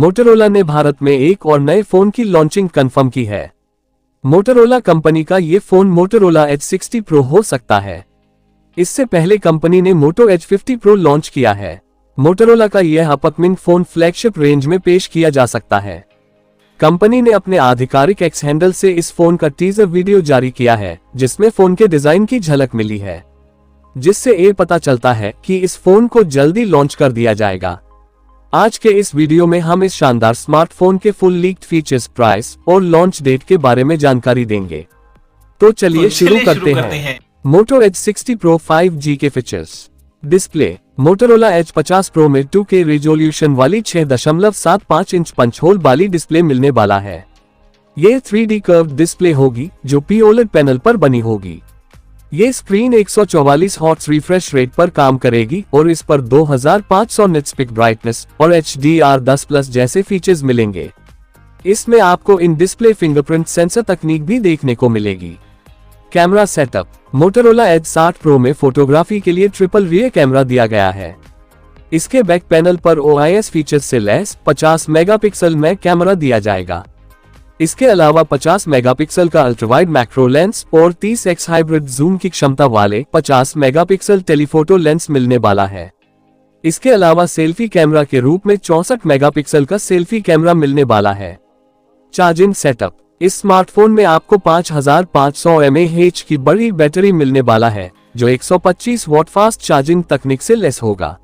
Motorola ने भारत में एक और नए फोन की लॉन्चिंग कंफर्म की है। मोटोरोला कंपनी का ये फोन मोटोरोला एज 60 प्रो हो सकता है। इससे पहले कंपनी ने मोटो एज 50 प्रो लॉन्च किया है। मोटोरोला का यह अपकमिंग फोन फ्लैगशिप रेंज में पेश किया जा सकता है। कंपनी ने अपने आधिकारिक एक्स हैंडल से इस फोन का टीजर वीडियो जारी किया है, जिसमें फोन के डिजाइन की झलक मिली है, जिससे ये पता चलता है कि इस फोन को जल्दी लॉन्च कर दिया जाएगा। आज के इस वीडियो में हम इस शानदार स्मार्टफोन के फुल लीक्ड फीचर्स, प्राइस और लॉन्च डेट के बारे में जानकारी देंगे। तो चलिए शुरू करते हैं। मोटो एज 60 प्रो 5G के features. Display. Motorola edge 50 pro में 2K रिजोल्यूशन वाली 6.75 इंच पंच होल वाली डिस्प्ले मिलने वाला है। ये 3D कर्व डिस्प्ले होगी जो POLED पैनल पर बनी होगी। ये स्क्रीन 144 हर्ट्ज रिफ्रेश रेट पर काम करेगी और इस पर 2500 निट्स पिक ब्राइटनेस और HDR10+ जैसे फीचर्स मिलेंगे। इसमें आपको इन डिस्प्ले फिंगरप्रिंट सेंसर तकनीक भी देखने को मिलेगी। Camera setup. Motorola edge 60 pro में फोटोग्राफी के लिए ट्रिपल रियर कैमरा दिया गया है। इसके बैक पैनल पर OIS फीचर्स से लैस 50 मेगापिक्सल में कैमरा दिया जाएगा। इसके अलावा 50 मेगापिक्सल का अल्ट्रावाइड मैक्रो लेंस और 30x हाइब्रिड जूम की क्षमता वाले 50 मेगापिक्सल टेलीफोटो लेंस मिलने वाला है। इसके अलावा सेल्फी कैमरा के रूप में 64 मेगापिक्सल का सेल्फी कैमरा मिलने वाला है। Charging setup. इस स्मार्टफोन में आपको 5500 mAh की बड़ी बैटरी मिलने वाला है, जो 125 वॉट फास्ट चार्जिंग तकनीक से लेस होगा।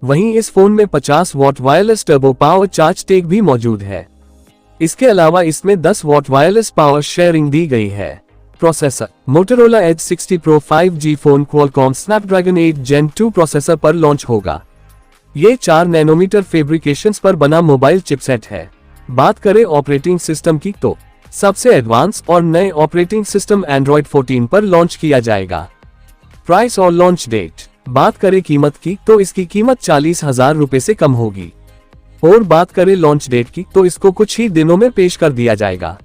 वहीं इस फोन में 50 watt wireless turbo power charge tech भी मौजूद है। इसके अलावा इसमें 10 वॉट वायरलेस पावर शेयरिंग दी गई है। Processor. Motorola edge 60 pro 5G phone Qualcomm Snapdragon 8 Gen 2 processor पर लॉन्च होगा। ये 4 नैनोमीटर फैब्रिकेशंस पर बना मोबाइल चिपसेट है। बात करें ऑपरेटिंग सिस्टम की तो सबसे एडवांस और नए ऑपरेटिंग सिस्टम एंड्रॉइड 14 पर लॉन्च किया जाएगा। प्राइस और लॉन्च डेट। बात करें कीमत की तो इसकी कीमत 40,000 रुपए से कम होगी और बात करें लॉन्च डेट की तो इसको कुछ ही दिनों में पेश कर दिया जाएगा।